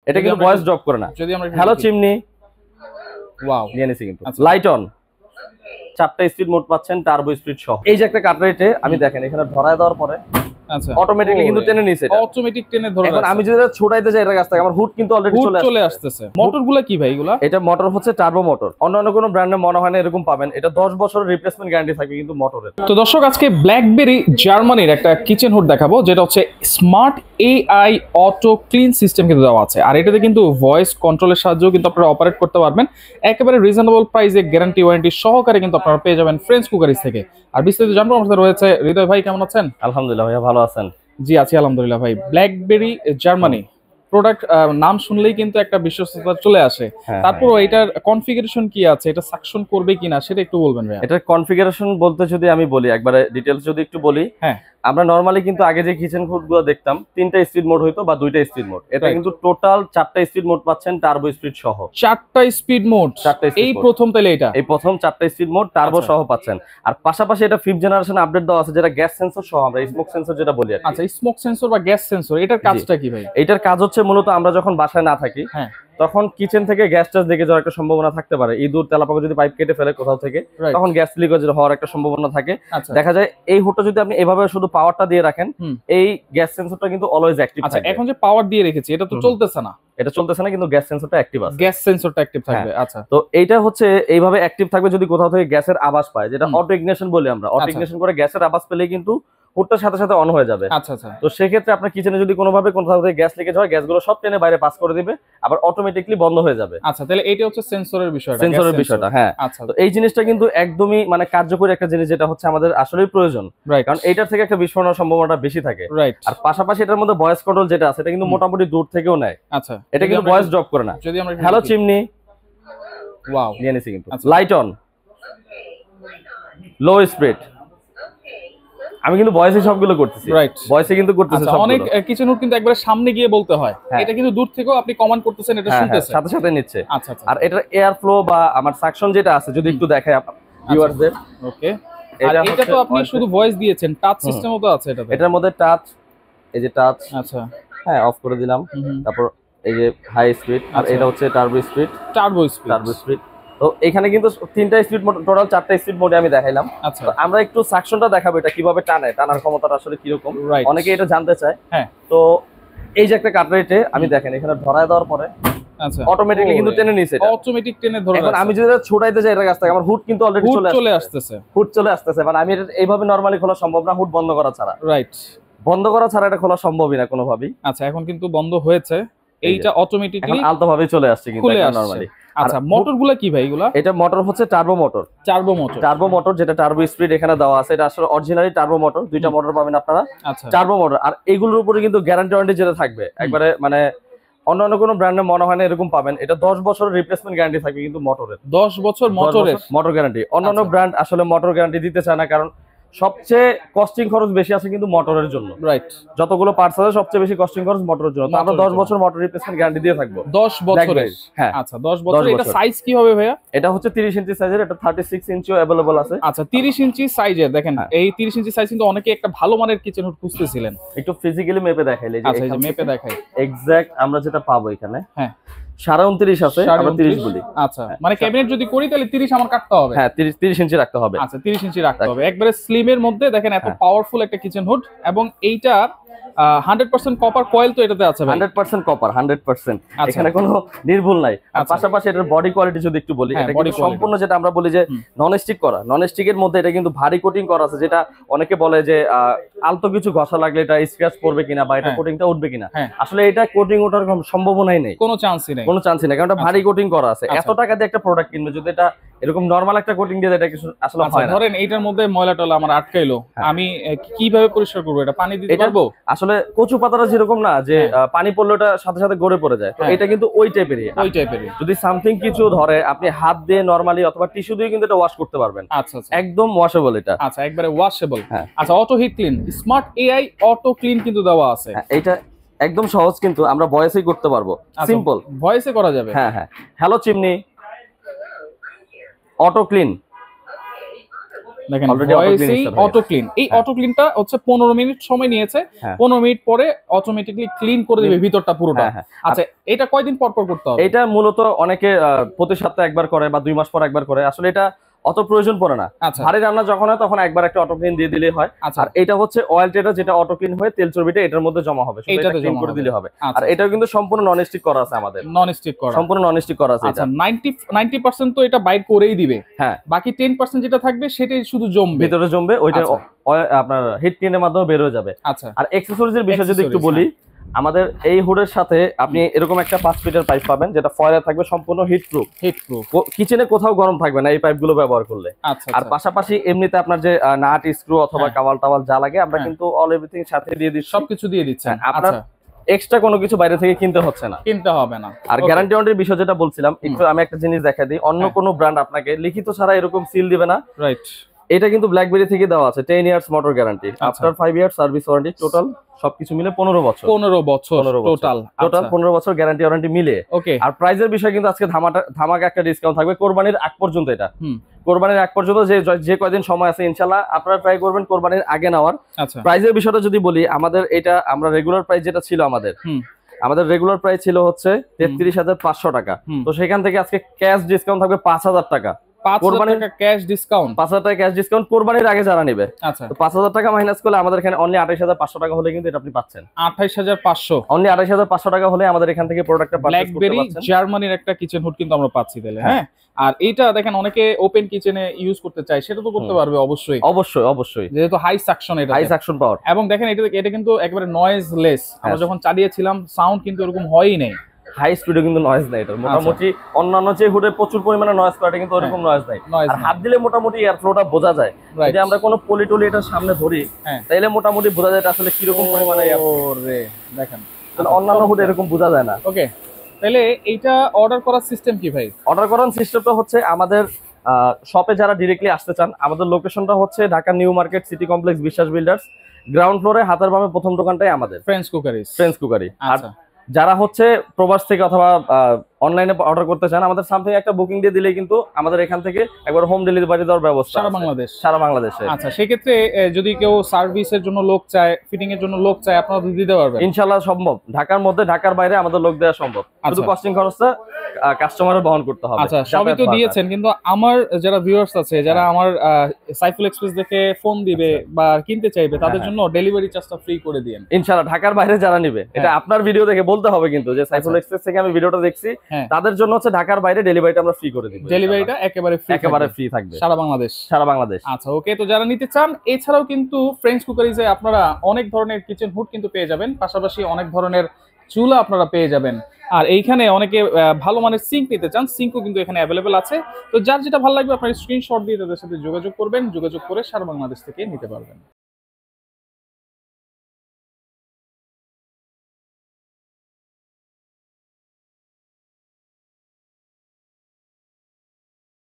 এটা কিন্তু voice drop করে না। যদি আমরা হ্যালো চিমনি, ওয়াও নিয়ে নিছি কিন্তু লাইট অন, 4টা স্পিড মোড পাচ্ছেন টার্বো স্পিড সহ। এই যে একটা কাটরেটে আমি দেখেন এখানে ধরায় দেওয়ার পরে আচ্ছা অটোমেটিক্যালি কিন্তু টেনে নিছে, এটা অটোমেটিক টেনে ধরে। এখন আমি যদি এটা ছোটাইতে যাই এর কাছ থেকে আমার হুড কিন্তু অলরেডি চলে আসতেছে। মোটরগুলো কি ভাই এগুলা? এটা মোটর হচ্ছে টার্বো মোটর, অন্যান্য কোনো ব্র্যান্ডে মনে হয় না এরকম পাবেন। এটা 10 বছরের রিপ্লেসমেন্ট গ্যারান্টি থাকবে কিন্তু মোটরের। তো দর্শক আজকে ব্ল্যাকবেরি জার্মানির একটা কিচেন হুড দেখাবো, যেটা হচ্ছে smart AI auto clean system কিন্তু দেওয়া আছে। আর এটাতে কিন্তু ভয়েস কন্ট্রোলের সাহায্যে কিন্তু আপনারা অপারেট করতে পারবেন। একেবারে রিজনেবল প্রাইসে গ্যারান্টি ওয়ারেন্টি সহকারে কিন্তু আপনারা পেয়ে যাবেন ফ্রেঞ্চ কুকারিজ থেকে। আর বিস্তারিত জানবো আমার সাথে রয়েছে হৃদয় ভাই। কেমন আছেন? আলহামদুলিল্লাহ ভাইয়া, ভালো আছেন? জি আছি আলহামদুলিল্লাহ ভাই। ব্ল্যাকবেরি জার্মানি প্রোডাক্ট নাম শুনলেই কিন্তু একটা বিশ্বস্ততা চলে আসে। তারপর এটার কনফিগারেশন কি আছে, এটা সাকশন করবে কিনা সেটা একটু বলবেন ভাই। এটার কনফিগারেশন বলতে যদি আমি বলি, একবারে ডিটেইলস যদি একটু বলি, হ্যাঁ আমরা নরমালি কিন্তু আগে যে কিচেন হুড গুলো দেখতাম 3টা স্পিড মোড হইতো বা 2টা স্পিড মোড, এটা কিন্তু টোটাল 4টা স্পিড মোড পাচ্ছেন টার্বো স্পিড সহ। 4টা স্পিড মোড, এই প্রথম তাহলে এটা এই প্রথম 4টা স্পিড মোড টার্বো সহ পাচ্ছেন। আর পাশাপাশি এটা 5th জেনারেশন আপডেট দেওয়া আছে, যেটা গ্যাস সেন্সর সহ, আমরা স্মোক সেন্সর যেটা বলি। আচ্ছা স্মোক সেন্সর বা গ্যাস সেন্সর, এটার কাজটা কি ভাই? এটার কাজ হচ্ছে মূলত আমরা যখন বাসায় না থাকি, হ্যাঁ তখন কিচেন থেকে গ্যাস টাস দেখে যাওয়ার একটা সম্ভাবনা থাকতে পারে। ইঁদুর তেলাপোকা যদি পাইপ কেটে ফেলে কোথাও থেকে, তখন গ্যাস লিকেজ হওয়ার একটা সম্ভাবনা থাকে। দেখা যায় এই হুডটা যদি আপনি এভাবে শুধু পাওয়ারটা দিয়ে রাখেন, এই গ্যাস সেন্সরটা কিন্তু অলওয়েজ অ্যাক্টিভ থাকে। এখন যে পাওয়ার দিয়ে রেখেছি এটা তো চলতেছে না, এটা চলতেছে না, কিন্তু গ্যাস সেন্সরটা অ্যাক্টিভ আছে। গ্যাস সেন্সরটা অ্যাক্টিভ থাকবে। আচ্ছা, তো এইটা হচ্ছে এইভাবে অ্যাক্টিভ থাকবে যদি কোথাও থেকে গ্যাসের আওয়াজ পায়, যেটা অটো ইগনিশন বলি আমরা। অটো ইগনিশন করে গ্যাসের আওয়াজ পেলেই কিন্তু হুডটার সাথে সাথে অন হয়ে যাবে। আচ্ছা আচ্ছা। তো সেক্ষেত্রে আপনার কিচেনে যদি কোনোভাবে কোথাও থেকে গ্যাস লিকেজ হয়, গ্যাসগুলো সব টেনে বাইরে পাস করে দিবে, আবার অটোমেটিকলি বন্ধ হয়ে যাবে। আচ্ছা, তাহলে এটা হচ্ছে সেন্সরের বিষয়টা, সেন্সরের বিষয়টা। হ্যাঁ, আচ্ছা। তো এই জিনিসটা কিন্তু একদমই মানে কার্যকরী একটা জিনিস, যেটা হচ্ছে আমাদের আসলেই প্রয়োজন, কারণ এইটার থেকে একটা বিস্ফোরণের সম্ভাবনাটা বেশি থাকে। আর পাশাপাশি এটার মধ্যে ভয়েস কন্ট্রোল যেটা আছে, এটা কিন্তু মোটামুটি দূর থেকেও নেয়। আচ্ছা, এটা কিন্তু ভয়েস ড্রপ করে না। যদি আমরা হ্যালো চিমনি, ওয়াও, নিয়ে নিছি কিন্তু লাইট অন, লো স্পিড, আমি কিন্তু ভয়েসে সবগুলো করতেছি। ভয়েসে কিন্তু করতেছি সবগুলো। অনেক কিচেন হুড কিন্তু একবারে সামনে গিয়ে বলতে হয়, এটা কিন্তু দূর থেকেও আপনি কমান্ড করতেছেন, এটা শুনতেছে, সাথে সাথে নিচ্ছে। আচ্ছা। আর এটার এয়ার ফ্লো বা আমার সাকশন যেটা আছে যদি একটু দেখাই ভিউয়ারদের। ওকে, এটা তো আপনি শুধু ভয়েস দিয়েছেন, টাচ সিস্টেমও তো আছে এটাতে। এটার মধ্যে টাচ, এই যে টাচ, আচ্ছা হ্যাঁ অফ করে দিলাম। তারপর এই যে হাই স্পিড, আর এটা হচ্ছে টার্বো স্পিড। Turbo speed. তো এখানে কিন্তু 3টা স্পিড মোড, টোটাল 4টা স্পিড মোডে আমি দেখাইলাম। আচ্ছা, আমরা একটু সাকশনটা দেখাবো, এটা কিভাবে টানার ক্ষমতাটা আসলে কিরকম, অনেকে এটা জানতে চায়। হ্যাঁ, তো এই যে একটা কাটরেটে আমি দেখেন এখানে ধরায় দেওয়ার পরে আচ্ছা অটোমেটিক্যালি কিন্তু টেনে নিছে, এটা অটোমেটিক টেনে ধরে। এখন আমি যদি এটা ছোটাইতে যাই এর কাছ থেকে আমার হুড কিন্তু অলরেডি চলে আসতেছে। হুড চলে আসতেছে, মানে আমি এটা এইভাবে নরমালি খোলা সম্ভব না, হুড বন্ধ করা ছাড়া। বন্ধ করা ছাড়া এটা খোলা সম্ভবই না কোনোভাবেই। আচ্ছা, এখন কিন্তু বন্ধ হয়েছে, এইটা অটোমেটিক্যালি আলতো ভাবে চলে আসছে কিন্তু নরমালি। আচ্ছা, মোটরগুলো কি ভাই এগুলা? এটা মোটর হচ্ছে টার্বো মোটর। টার্বো মোটর যেটা টার্বো স্পিড এখানে দেওয়া আছে, এটা আসলে অরিজিনালি টার্বো মোটর। 2টা মোটর পাবেন আপনারা। আচ্ছা, টার্বো মোটর। আর এগুলোর উপরে কিন্তু গ্যারান্টি ওয়ারেন্টি যেটা থাকবে, একবারে মানে অন্যান্য কোনো ব্র্যান্ডে মনে হয় না এরকম পাবেন। এটা 10 বছরের রিপ্লেসমেন্ট গ্যারান্টি থাকবে কিন্তু মোটরের। 10 বছর মোটর গ্যারান্টি। অন্যান্য ব্র্যান্ড আসলে মোটর গ্যারান্টি দিতে চায় না, কারণ সবচেয়ে কস্টিং খরচ বেশি আছে কিন্তু মোটরের জন্য। যতগুলো পার্টস আছে সবচেয়ে বেশি কস্টিং খরচ মোটরের জন্য। আমরা 10 বছর মোটর রিপ্লেসমেন্ট গ্যারান্টি দিয়ে থাকবো। 10 বছরের? হ্যাঁ, আচ্ছা 10 বছর। এটা সাইজ কি হবে ভাইয়া? এটা হচ্ছে 30 ইঞ্চি সাইজের, এটা 36 ইঞ্চিও अवेलेबल আছে। আচ্ছা, 30 ইঞ্চি সাইজের। দেখেন এই 30 ইঞ্চি সাইজ কিন্তু অনেকে একটা ভালো মানের কিচেন হুড খুঁজতেছিলেন। একটু ফিজিক্যালি মেপে দেখাইলে, আচ্ছা এই যে মেপে দেখাই এক্সাক্ট আমরা যেটা পাবো এখানে। হ্যাঁ, 29.5 আছে, আমরা 30 বলি। আচ্ছা, মানে ক্যাবিনেট যদি করি তাহলে 30 আমার কাটতে হবে। হ্যাঁ, 30 ইঞ্চি রাখতে হবে। আচ্ছা, 30 ইঞ্চি রাখতে হবে। একবারে স্লিমের মধ্যে দেখেন এত পাওয়ারফুল একটা কিচেন হুড, এবং এইটা 100% কপার কয়েল তো এটাতে আছে ভাই? 100% কপার, 100%। এখানে কোনো নির্ভুল নাই। আর পাশাপাশি এটার বডি কোয়ালিটি যদি একটু বলি, এটা কিন্তু সম্পূর্ণ যেটা আমরা বলি যে নন স্টিক করা। নন স্টিকের মধ্যে এটা কিন্তু ভারী কোটিং করা আছে, যেটা অনেকে বলে যে আলতো কিছু ঘষা লাগলে এটা স্ক্র্যাচ পড়বে কিনা বা এটা কোটিংটা উঠবে কিনা। আসলে এটা কোটিং ওঠার সম্ভাবনাই নেই, কোনো চান্সই নেই, কারণ এটা ভারী কোটিং করা আছে। এত টাকা দিয়ে একটা প্রোডাক্ট কিনবে, যদি এটা এরকম নরমাল একটা কোটিং দিয়ে এটা কিছু আসলে হয় না। ধরেন এইটার মধ্যে ময়লা টলা আমার আটকাইলো, আমি কিভাবে পরিষ্কার করব? এটা পানি দিতে পারবো? আসলে কচু পাতাটা যেরকম না যে পানি পড়লে ওটা সাথে সাথে গড়ে পড়ে যায়, তো এটা কিন্তু ওই টাইপেরই। যদি সামথিং কিছু ধরে আপনি হাত দিয়ে নরমালি অথবা টিস্যু দিয়ে কিন্তু এটা ওয়াশ করতে পারবেন। আচ্ছা, একদম ওয়াশেবল এটা। আচ্ছা, একবারে ওয়াশেবল। আচ্ছা, auto hit clean, smart AI auto clean কিন্তু দেওয়া আছে। এটা একদম সহজ, কিন্তু আমরা ভয়েসেই করতে পারবো। সিম্পল, ভয়েসে করা যাবে। হ্যাঁ, হ্যালো চিমনি, অটো ক্লিন, দেখেন অলরেডি ভয়েসেই অটো ক্লিন। এই অটো ক্লিনটা হচ্ছে 15 মিনিট সময় নিয়েছে, 15 মিনিট পরে অটোমেটিক্যালি ক্লিন করে দিবে ভিতরটা পুরোটা। আচ্ছা এটা কয়দিন পর পর করতে হবে? এটা মূলত অনেকে প্রতি সপ্তাহে একবার করে বা 2 মাস পর একবার করে, আসলে এটা অত প্রয়োজন পড়ে না। ভারী রান্না যখন হয় তখন একবার একটা অটো ক্লিন দিয়ে দিলেই হয়। আর এটা হচ্ছে অয়েল টেটা, যেটা অটো ক্লিন হয়ে তেল চর্বিটা এটার মধ্যে জমা হবে, সেটা ক্লিন করে দিলে হবে। আর এটাও কিন্তু সম্পূর্ণ নন স্টিক করা আছে আমাদের, নন স্টিক করা, সম্পূর্ণ নন স্টিক করা আছে। আচ্ছা 90% তো এটা বাইট করেই দিবে, হ্যাঁ বাকি 10% যেটা থাকবে সেটাই শুধু জমবে, ভিতরে জমবে, ওইটা আপনার হিট ক্লিনের মাধ্যমে বের হয়ে যাবে। আচ্ছা আর অ্যাকসেসরিজ এর বিষয় যদি একটু বলি, আমাদের এই হুডের সাথে আপনি এরকম একটা 5 ফিটের পাইপ পাবেন, যেটা ফয়েলে থাকবে, সম্পূর্ণ হিট প্রুফ। কিচেনে কোথাও গরম থাকবে না এই পাইপগুলো ব্যবহার করলে। আর পাশাপাশি এমনিতে আপনার যে নাট স্ক্রু অথবা কাওয়াল টাওয়াল যা লাগে আমরা কিন্তু অল এভরিথিং সাথে দিয়ে দিচ্ছি, সবকিছু দিয়ে দিচ্ছেন। আপনার এক্সট্রা কোনো কিছু বাইরে থেকে কিনতে হচ্ছে না, কিনতে হবে না। আর গ্যারান্টি ওয়ারেন্টির বিষয় যেটা বলছিলাম, একটু আমি একটা জিনিস দেখা দিই, অন্য কোনো ব্র্যান্ড আপনাকে লিখিত ছাড়া এরকম সিল দিবে না। রাইট, এটা কিন্তু ব্ল্যাকবেরি থেকে দেওয়া আছে 10 years motor guarantee, after 5 years service warranty, total সবকিছু মিলে 15 বছর টোটাল 15 বছর গ্যারান্টি ওয়ারেন্টি মিলে। ওকে, আর প্রাইসের বিষয় কিন্তু আজকে ধামাকা একটা ডিসকাউন্ট থাকবে কোরবানির আগ পর্যন্ত। এটা কোরবানির আগ পর্যন্ত যে কয়দিন সময় আছে ইনশাআল্লাহ আপনারা ট্রাই করবেন কোরবানির আগে নেওয়ার। প্রাইসের বিষয়টা যদি বলি, আমাদের এটা আমরা রেগুলার প্রাইস যেটা ছিল আমাদের রেগুলার প্রাইস ছিল হচ্ছে 33,500 টাকা, তো সেখান থেকে আজকে ক্যাশ ডিসকাউন্ট থাকবে 5,000 টাকা। কোরবানির ক্যাশ ডিসকাউন্ট 5,000 টাকা ক্যাশ ডিসকাউন্ট কোরবানির আগে যারা নেবে। আচ্ছা, তো 5,000 টাকা মাইনাস করলে আমাদের এখানে অনলি 28,500 টাকা হলে কিন্তু এটা আপনি পাচ্ছেন। 28,500 অনলি 28,500 টাকা হলে আমাদের এখান থেকে প্রোডাক্টটা পারচেজ করতে পারছেন। ব্ল্যাকবেরি জার্মানির একটা কিচেন হুড কিন্তু আমরা পাচ্ছি তাহলে। হ্যাঁ, আর এইটা দেখেন অনেকে ওপেন কিচেনে ইউজ করতে চায়, সেটা তো করতে পারবে অবশ্যই অবশ্যই, যেহেতু হাই সাকশন, এটা হাই সাকশন পাওয়ার। এবং দেখেন এটা কিন্তু একেবারে নয়েজলেস, আমরা যখন চালিয়েছিলাম সাউন্ড কিন্তু এরকম হয়ই নাই, হাই স্পিডে কিন্তু নয়েজ নাই। এটা মোটামুটি অন্যান্য যে হুডে প্রচুর পরিমাণে নয়েজ করে, এটা কিন্তু ওরকম নয়েজ নাই। আর হাত দিলে মোটামুটি এয়ার ফ্লোটা বোঝা যায়। যদি আমরা কোনো পলিটলি এটার সামনে ধরি তাহলে মোটামুটি বোঝা যায় এটা আসলে কি রকম পরিমাণে ওরে দেখেন, অন্যান্য হুডে এরকম বোঝা যায় না। ওকে, তাহলে এইটা অর্ডার করার সিস্টেম কি ভাই? অর্ডার করার সিস্টেমটা হচ্ছে আমাদের শপে যারা ডিরেক্টলি আসতে চান, আমাদের লোকেশনটা হচ্ছে Dhaka new market city complex বিশ্বাস বিল্ডার্স, গ্রাউন্ড ফ্লোরে হাতের বামে প্রথম দোকানটাই আমাদের ফ্রেঞ্চ কুকারি। আর যারা হচ্ছে প্রবাস থেকে অথবা অনলাইনে অর্ডার করতে চান, আমাদের সামথিং একটা বুকিং দিয়ে দিলে কিন্তু আমাদের এখান থেকে একবার হোম ডেলিভারি দেওয়ার ব্যবস্থা সারা বাংলাদেশে। আচ্ছা, সেক্ষেত্রে যদি কেউ সার্ভিসের জন্য লোক চায়, ফিটিং এর জন্য লোক চায়, আপনারা দিতে পারবেন? ইনশাআল্লাহ সম্ভব, ঢাকার মধ্যে ঢাকার বাইরে আমাদের লোক দেওয়া সম্ভব, শুধু কস্টিং খরচটা কাস্টমারের বহন করতে হবে। আচ্ছা, সবই তো দিয়েছেন, কিন্তু আমার যারা ভিউয়ার্স আছে, যারা আমার সাইফুল এক্সপ্রেস দেখে ফোন দিবে বা কিনতে চাইবে, তাদের জন্য ডেলিভারি চার্জটা ফ্রি করে দিন ইনশাআল্লাহ। ঢাকার বাইরে যারা নেবে, এটা আপনার ভিডিও দেখে বলতে হবে কিন্তু যে সাইফুল এক্সপ্রেস থেকে আমি ভিডিওটা দেখছি, তাদের জন্য হচ্ছে ঢাকার বাইরে ডেলিভারিটা আমরা ফ্রি করে দিব। ডেলিভারিটা একেবারে ফ্রি থাকবে সারা বাংলাদেশ। আচ্ছা, ওকে, তো যারা নিতে চান, এছাড়াও কিন্তু ফ্রেঞ্চ কুকারিজে আপনারা অনেক ধরনের কিচেন হুড কিন্তু পেয়ে যাবেন, পাশাপাশি অনেক ধরনের চুলা আপনারা পেয়ে যাবেন। আর এইখানে অনেকে ভালো মানের সিঙ্ক নিতে চান, সিঙ্কও কিন্তু এখানে অ্যাভেলেবেল আছে। তো যার যেটা ভালো লাগবে আপনার স্ক্রিনশট দিয়ে তাদের সাথে যোগাযোগ করবেন, যোগাযোগ করে সারা বাংলাদেশ থেকে নিতে পারবেন।